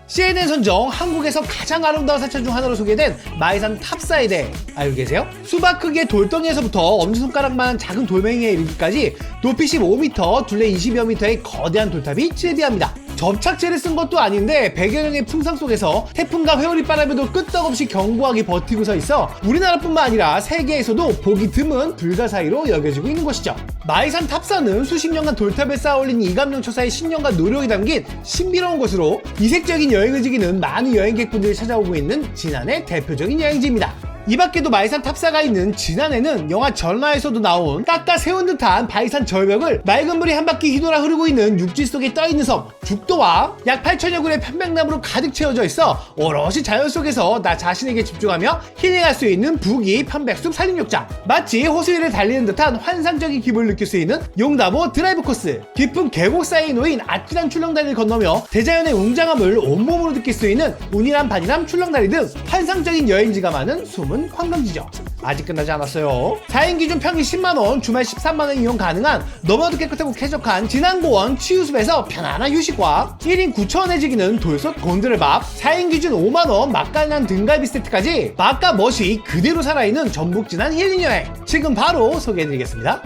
CNN 선정 한국에서 가장 아름다운 사찰 중 하나로 소개된 마이산 탑사에 대해 알고 계세요? 수박 크기의 돌덩이에서부터 엄지손가락만한 작은 돌멩이에 이르기까지 높이 15m, 둘레 20여 미터의 거대한 돌탑이 칠비합니다. 접착제를 쓴 것도 아닌데 100여 년의 풍상 속에서 태풍과 회오리 바람에도 끄떡없이 견고하게 버티고 서 있어 우리나라뿐만 아니라 세계에서도 보기 드문 불가사의로 여겨지고 있는 것이죠. 마이산 탑사는 수십 년간 돌탑에 쌓아올린 이감령 초사의 신념과 노력이 담긴 신비로운 곳으로 이색적인 여행을 즐기는 많은 여행객분들이 찾아오고 있는 진안의 대표적인 여행지입니다. 이 밖에도 마이산 탑사가 있는 진안에는 영화 전라에서도 나온 깎아 세운 듯한 바위산 절벽을 맑은 물이 한 바퀴 휘돌아 흐르고 있는 육지 속에 떠있는 섬 죽도와 약 8천여 그루의 편백나무로 가득 채워져 있어 오롯이 자연 속에서 나 자신에게 집중하며 힐링할 수 있는 부기 편백숲 산림욕장, 마치 호수 위를 달리는 듯한 환상적인 기분을 느낄 수 있는 용담호 드라이브 코스, 깊은 계곡 사이에 놓인 아찔한 출렁다리를 건너며 대자연의 웅장함을 온몸으로 느낄 수 있는 운이람 반이람 출렁다리 등 환상적인 여행지가 많은 숨은 관광지죠. 아직 끝나지 않았어요. 4인 기준 평일 10만원, 주말 13만원 이용 가능한 너무나도 깨끗하고 쾌적한 진안고원 치유숲에서 편안한 휴식과 1인 9,000원에 즐기는 돌솥 곤드레밥, 4인 기준 5만원 맛깔난 등갈비 세트까지 맛과 멋이 그대로 살아있는 전북 진안 힐링여행 지금 바로 소개해드리겠습니다.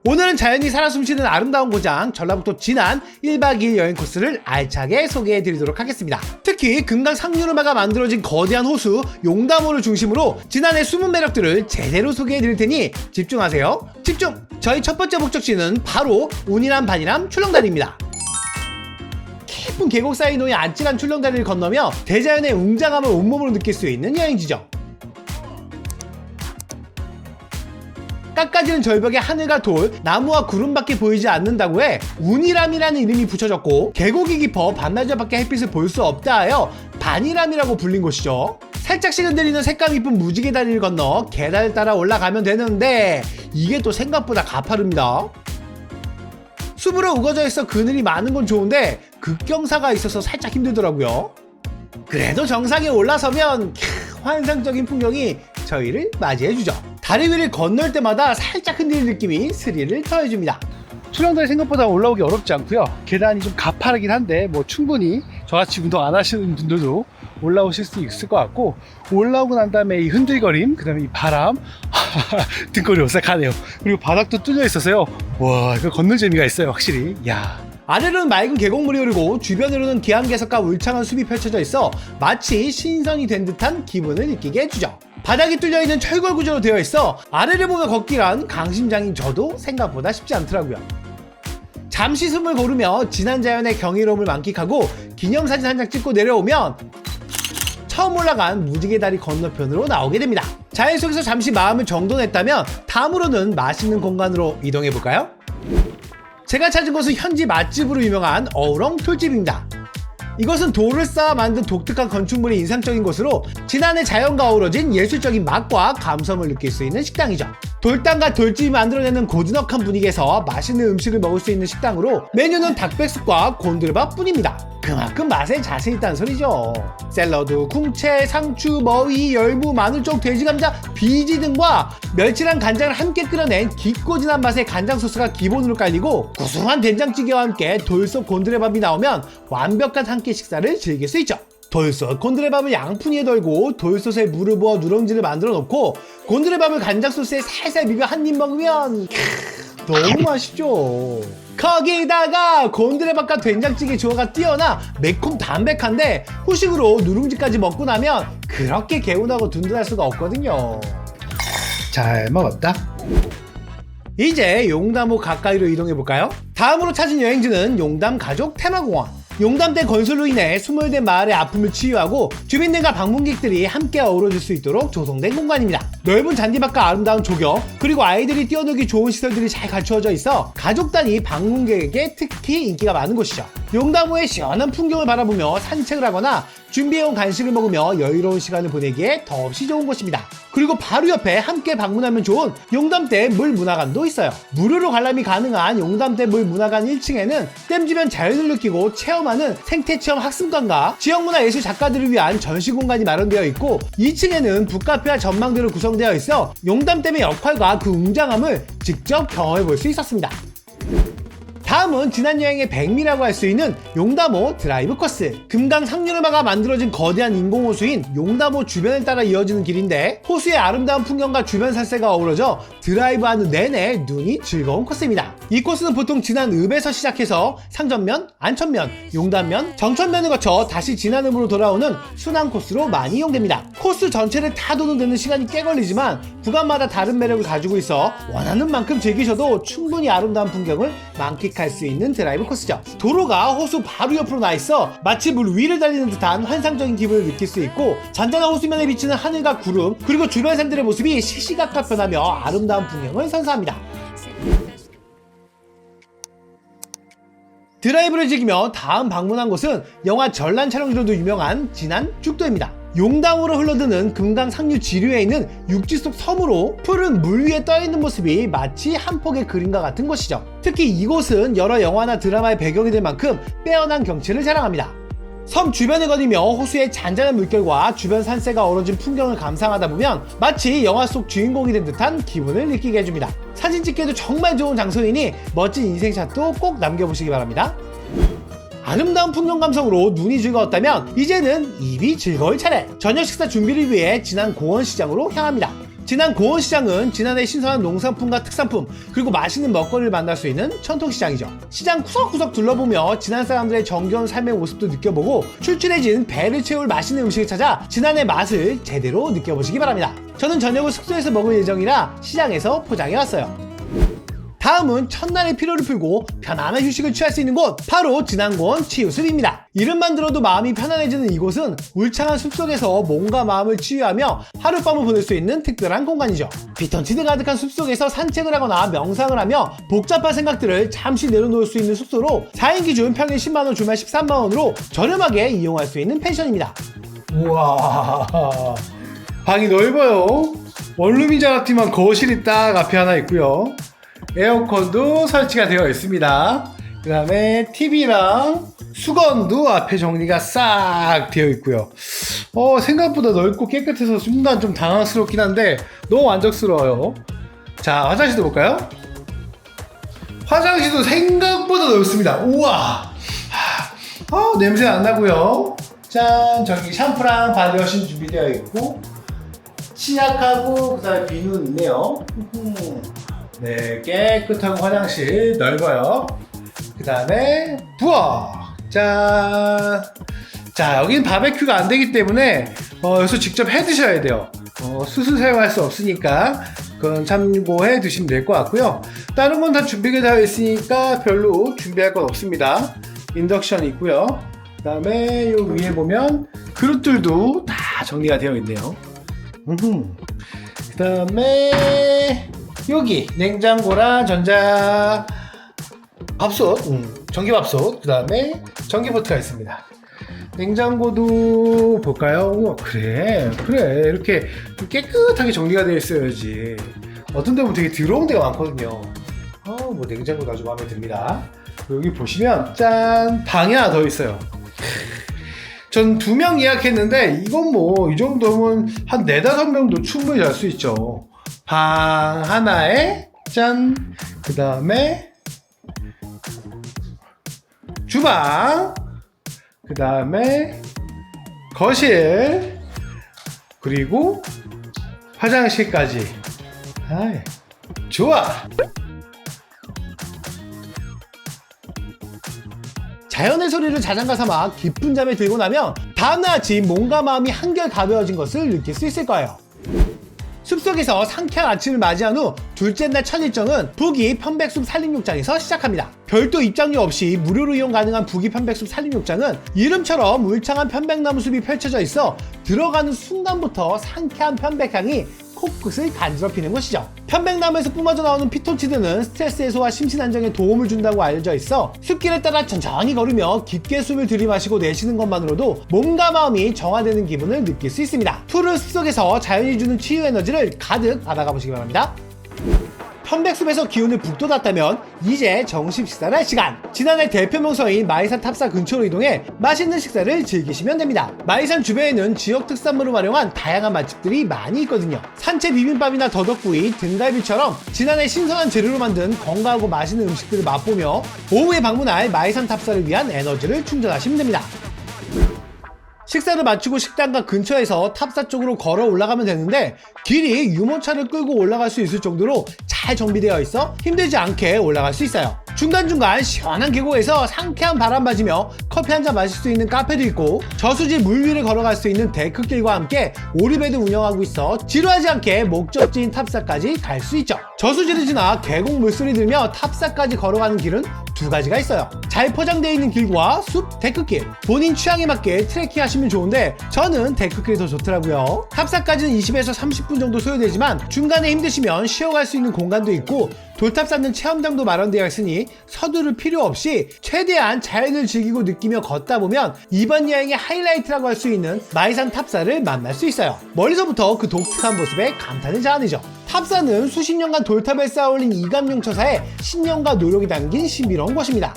오늘은 자연이 살아 숨쉬는 아름다운 고장 전라북도 진안 1박 2일 여행 코스를 알차게 소개해드리도록 하겠습니다. 특히 금강 상류르마가 만들어진 거대한 호수 용담호를 중심으로 진안의 숨은 매력들을 제대로 소개해드릴 테니 집중하세요. 집중! 저희 첫 번째 목적지는 바로 운이람 반이람 출렁다리입니다. 깊은 계곡 사이 놓인 아찔한 출렁다리를 건너며 대자연의 웅장함을 온몸으로 느낄 수 있는 여행지죠. 깎아지는 절벽의 하늘과 돌, 나무와 구름밖에 보이지 않는다고 해 운이람이라는 이름이 붙여졌고 계곡이 깊어 반나절밖에 햇빛을 볼 수 없다 하여 반이람이라고 불린 곳이죠. 살짝씩 흔들리는 색감 이쁜 무지개 다리를 건너 계단을 따라 올라가면 되는데 이게 또 생각보다 가파릅니다. 숲으로 우거져 있어 그늘이 많은 건 좋은데 급경사가 있어서 살짝 힘들더라고요. 그래도 정상에 올라서면 환상적인 풍경이 저희를 맞이해주죠. 다리 위를 건널 때마다 살짝 흔들리는 느낌이 스릴을 더해줍니다. 출렁다리 생각보다 올라오기 어렵지 않고요. 계단이 좀 가파르긴 한데 뭐 충분히 저같이 운동 안 하시는 분들도 올라오실 수 있을 것 같고, 올라오고 난 다음에 이 흔들거림, 그 다음에 이 바람 등골이 오싹하네요. 그리고 바닥도 뚫려 있어서요, 와, 이거 걷는 재미가 있어요 확실히. 야. 아래로는 맑은 계곡물이 흐르고 주변으로는 기암괴석과 울창한 숲이 펼쳐져 있어 마치 신선이 된 듯한 기분을 느끼게 해주죠. 바닥이 뚫려있는 철골 구조로 되어 있어 아래를 보며 걷기란 강심장인 저도 생각보다 쉽지 않더라고요. 잠시 숨을 고르며 진안 자연의 경이로움을 만끽하고 기념사진 한 장 찍고 내려오면 처음 올라간 무지개 다리 건너편으로 나오게 됩니다. 자연 속에서 잠시 마음을 정돈했다면 다음으로는 맛있는 공간으로 이동해볼까요? 제가 찾은 곳은 현지 맛집으로 유명한 어우렁 톨집입니다. 이것은 돌을 쌓아 만든 독특한 건축물이 인상적인 곳으로 진안의 자연과 어우러진 예술적인 맛과 감성을 느낄 수 있는 식당이죠. 돌담과 돌집이 만들어내는 고즈넉한 분위기에서 맛있는 음식을 먹을 수 있는 식당으로 메뉴는 닭백숙과 곤드레밥 뿐입니다. 그만큼 맛에 자신 있다는 소리죠. 샐러드, 궁채, 상추, 머위, 열무, 마늘쪽, 돼지감자, 비지 등과 멸치랑 간장을 함께 끓여낸 깊고 진한 맛의 간장 소스가 기본으로 깔리고 구수한 된장찌개와 함께 돌솥 곤드레밥이 나오면 완벽한 한 끼 식사를 즐길 수 있죠. 돌솥 곤드레밥을 양푼위에 덜고 돌솥에 물을 부어 누룽지를 만들어 놓고 곤드레밥을 간장 소스에 살살 비벼 한 입 먹으면 너무 맛있죠. 거기다가 곤드레밥과 된장찌개 조화가 뛰어나 매콤 담백한데 후식으로 누룽지까지 먹고 나면 그렇게 개운하고 든든할 수가 없거든요. 잘 먹었다. 이제 용담호 가까이로 이동해볼까요? 다음으로 찾은 여행지는 용담 가족 테마공원. 용담대 건설로 인해 수몰된 마을의 아픔을 치유하고 주민들과 방문객들이 함께 어우러질 수 있도록 조성된 공간입니다. 넓은 잔디밭과 아름다운 조경, 그리고 아이들이 뛰어놀기 좋은 시설들이 잘 갖추어져 있어 가족 단위 방문객에게 특히 인기가 많은 곳이죠. 용담호의 시원한 풍경을 바라보며 산책을 하거나 준비해온 간식을 먹으며 여유로운 시간을 보내기에 더없이 좋은 곳입니다. 그리고 바로 옆에 함께 방문하면 좋은 용담대 물문화관도 있어요. 무료로 관람이 가능한 용담대 물문화관 1층에는 댐 주변 자연을 느끼고 체험하는 생태체험 학습관과 지역문화예술 작가들을 위한 전시 공간이 마련되어 있고, 2층에는 북카페와 전망대로 구성되어 있어 용담댐의 역할과 그 웅장함을 직접 경험해 볼 수 있었습니다. 다음은 지난 여행의 백미라고 할 수 있는 용담호 드라이브 코스. 금강 상류를 만들어진 거대한 인공호수인 용담호 주변을 따라 이어지는 길인데 호수의 아름다운 풍경과 주변 산세가 어우러져 드라이브하는 내내 눈이 즐거운 코스입니다. 이 코스는 보통 지난 읍에서 시작해서 상전면, 안천면, 용담면, 정천면을 거쳐 다시 지난 읍으로 돌아오는 순환 코스로 많이 이용됩니다. 코스 전체를 다 도는 데는 시간이 꽤 걸리지만 구간마다 다른 매력을 가지고 있어 원하는 만큼 즐기셔도 충분히 아름다운 풍경을 만끽할 수 있는 드라이브 코스죠. 도로가 호수 바로 옆으로 나 있어 마치 물 위를 달리는 듯한 환상적인 기분을 느낄 수 있고 잔잔한 호수면에 비치는 하늘과 구름 그리고 주변 산들의 모습이 시시각각 변하며 아름다운 풍경을 선사합니다. 드라이브를 즐기며 다음 방문한 곳은 영화 전란 촬영지로도 유명한 진안 죽도입니다. 용담으로 흘러드는 금강 상류 지류에 있는 육지 속 섬으로 푸른 물 위에 떠있는 모습이 마치 한 폭의 그림과 같은 곳이죠. 특히 이곳은 여러 영화나 드라마의 배경이 될 만큼 빼어난 경치를 자랑합니다. 섬 주변을 거니며 호수의 잔잔한 물결과 주변 산세가 어우러진 풍경을 감상하다 보면 마치 영화 속 주인공이 된 듯한 기분을 느끼게 해줍니다. 사진 찍기에도 정말 좋은 장소이니 멋진 인생샷도 꼭 남겨보시기 바랍니다. 아름다운 풍경 감성으로 눈이 즐거웠다면 이제는 입이 즐거울 차례. 저녁 식사 준비를 위해 진안 고원시장으로 향합니다. 진안 고원시장은 진안의 신선한 농산품과 특산품 그리고 맛있는 먹거리를 만날 수 있는 전통시장이죠. 시장 구석구석 둘러보며 진안 사람들의 정겨운 삶의 모습도 느껴보고 출출해진 배를 채울 맛있는 음식을 찾아 진안의 맛을 제대로 느껴보시기 바랍니다. 저는 저녁을 숙소에서 먹을 예정이라 시장에서 포장해왔어요. 다음은 첫날의 피로를 풀고 편안한 휴식을 취할 수 있는 곳, 바로 진안고원 치유숲입니다. 이름만 들어도 마음이 편안해지는 이곳은 울창한 숲속에서 몸과 마음을 치유하며 하룻밤을 보낼 수 있는 특별한 공간이죠. 피톤치드 가득한 숲속에서 산책을 하거나 명상을 하며 복잡한 생각들을 잠시 내려놓을 수 있는 숙소로 4인 기준 평일 10만원, 주말 13만원으로 저렴하게 이용할 수 있는 펜션입니다. 우와, 방이 넓어요. 원룸인 줄 알았지만 거실이 딱 앞에 하나 있고요. 에어컨도 설치가 되어 있습니다. 그 다음에 TV랑 수건도 앞에 정리가 싹 되어 있고요. 생각보다 넓고 깨끗해서 순간 좀 당황스럽긴 한데 너무 만족스러워요. 자, 화장실도 볼까요? 화장실도 생각보다 넓습니다. 우와, 냄새 안 나고요. 짠, 저기 샴푸랑 바디워시 준비되어 있고 치약하고 그 다음에 비누 있네요. 네, 깨끗하고 화장실 넓어요. 그 다음에 부엌. 짠. 자, 여긴 바베큐가 안 되기 때문에 여기서 직접 해 드셔야 돼요. 수수 사용할 수 없으니까 그건 참고해 두시면 될 것 같고요. 다른 건 다 준비가 되어 있으니까 별로 준비할 건 없습니다. 인덕션 있고요. 그 다음에 요 위에 보면 그릇들도 다 정리가 되어 있네요. 그 다음에 여기 냉장고랑 전자 밥솥, 전기밥솥, 그 다음에 전기포트가 있습니다. 냉장고도 볼까요? 우와, 그래 이렇게 깨끗하게 정리가 되어 있어야지. 어떤 데 보면 되게 더러운 데가 많거든요. 뭐 냉장고도 아주 마음에 듭니다. 여기 보시면 짠, 방이 하나 더 있어요. 전 2명 예약했는데 이건 뭐 이 정도면 한 4-5명도 충분히 잘 수 있죠. 방 하나에 짠, 그 다음에 주방, 그 다음에 거실, 그리고 화장실까지. 아이, 좋아. 자연의 소리를 자장가 삼아 깊은 잠에 들고 나면 다음날 아침 몸과 마음이 한결 가벼워진 것을 느낄 수 있을 거예요. 숲속에서 상쾌한 아침을 맞이한 후 둘째 날 첫 일정은 부기 편백숲 산림욕장에서 시작합니다. 별도 입장료 없이 무료로 이용 가능한 부기 편백숲 산림욕장은 이름처럼 울창한 편백나무 숲이 펼쳐져 있어 들어가는 순간부터 상쾌한 편백향이 코끝을 간지럽히는 곳이죠. 편백나무에서 뿜어져 나오는 피톤치드는 스트레스 해소와 심신 안정에 도움을 준다고 알려져 있어 숲길을 따라 천천히 걸으며 깊게 숨을 들이마시고 내쉬는 것만으로도 몸과 마음이 정화되는 기분을 느낄 수 있습니다. 푸른 숲속에서 자연이 주는 치유 에너지를 가득 받아가 보시기 바랍니다. 편백숲에서 기운을 북돋았다면 이제 정식 식사를 할 시간. 지난해 대표 명소인 마이산 탑사 근처로 이동해 맛있는 식사를 즐기시면 됩니다. 마이산 주변에는 지역 특산물을 활용한 다양한 맛집들이 많이 있거든요. 산채 비빔밥이나 더덕구이, 등갈비처럼 지난해 신선한 재료로 만든 건강하고 맛있는 음식들을 맛보며 오후에 방문할 마이산 탑사를 위한 에너지를 충전하시면 됩니다. 식사를 마치고 식당가 근처에서 탑사 쪽으로 걸어 올라가면 되는데 길이 유모차를 끌고 올라갈 수 있을 정도로 잘 정비되어 있어 힘들지 않게 올라갈 수 있어요. 중간중간 시원한 계곡에서 상쾌한 바람 맞으며 커피 한잔 마실 수 있는 카페도 있고 저수지 물 위를 걸어갈 수 있는 데크길과 함께 오리배도 운영하고 있어 지루하지 않게 목적지인 탑사까지 갈 수 있죠. 저수지를 지나 계곡 물소리 들며 탑사까지 걸어가는 길은 두 가지가 있어요. 잘 포장되어 있는 길과 숲 데크길. 본인 취향에 맞게 트레킹 하시면 좋은데 저는 데크길이 더 좋더라고요. 탑사까지는 20에서 30분 정도 소요되지만 중간에 힘드시면 쉬어갈 수 있는 공간도 있고 돌탑 쌓는 체험장도 마련되어 있으니 서두를 필요 없이 최대한 자연을 즐기고 느끼며 걷다 보면 이번 여행의 하이라이트라고 할 수 있는 마이산 탑사를 만날 수 있어요. 멀리서부터 그 독특한 모습에 감탄을 자아내죠. 탑사는 수십 년간 돌탑에 쌓아올린 이감용 처사에 신념과 노력이 담긴 신비로운 곳입니다.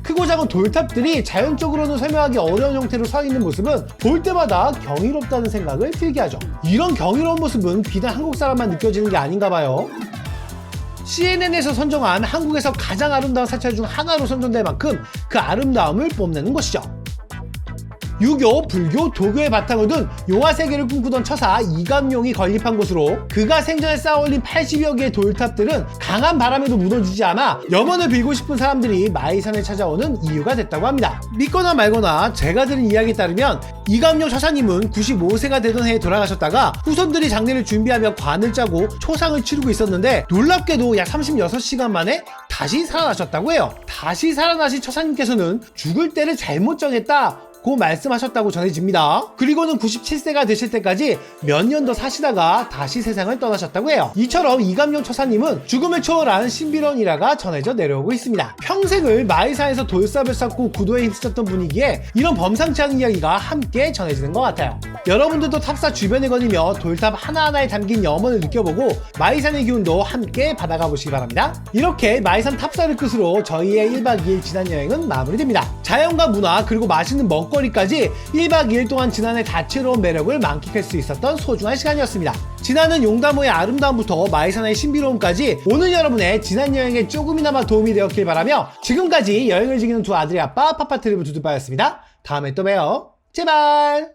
크고 작은 돌탑들이 자연적으로는 설명하기 어려운 형태로 서 있는 모습은 볼 때마다 경이롭다는 생각을 들게 하죠. 이런 경이로운 모습은 비단 한국 사람만 느껴지는 게 아닌가 봐요. CNN에서 선정한 한국에서 가장 아름다운 사찰 중 하나로 선정될 만큼 그 아름다움을 뽐내는 곳이죠. 유교, 불교, 도교의 바탕을 둔 용화 세계를 꿈꾸던 처사 이감용이 건립한 곳으로 그가 생전에 쌓아올린 80여 개의 돌탑들은 강한 바람에도 무너지지 않아 염원을 빌고 싶은 사람들이 마이산에 찾아오는 이유가 됐다고 합니다. 믿거나 말거나 제가 들은 이야기에 따르면 이감용 처사님은 95세가 되던 해에 돌아가셨다가 후손들이 장례를 준비하며 관을 짜고 초상을 치르고 있었는데 놀랍게도 약 36시간 만에 다시 살아나셨다고 해요. 다시 살아나신 처사님께서는 죽을 때를 잘못 정했다 고 말씀하셨다고 전해집니다. 그리고는 97세가 되실 때까지 몇 년 더 사시다가 다시 세상을 떠나셨다고 해요. 이처럼 이감용 처사님은 죽음을 초월한 신비로운 일화가 전해져 내려오고 있습니다. 평생을 마이산에서 돌삽을 쌓고 구도에 힘쓰셨던 분이기에 이런 범상치 않은 이야기가 함께 전해지는 것 같아요. 여러분들도 탑사 주변에 거니며 돌탑 하나하나에 담긴 염원을 느껴보고 마이산의 기운도 함께 받아가 보시기 바랍니다. 이렇게 마이산 탑사를 끝으로 저희의 1박 2일 지난 여행은 마무리됩니다. 자연과 문화 그리고 맛있는 먹거리까지 1박 2일 동안 지난해 다채로운 매력을 만끽할 수 있었던 소중한 시간이었습니다. 지나는 용담호의 아름다움부터 마이산의 신비로움까지 오늘 여러분의 지난 여행에 조금이나마 도움이 되었길 바라며 지금까지 여행을 즐기는 두 아들의 아빠 파파트리브 두두빠였습니다. 다음에 또 봬요. 제발!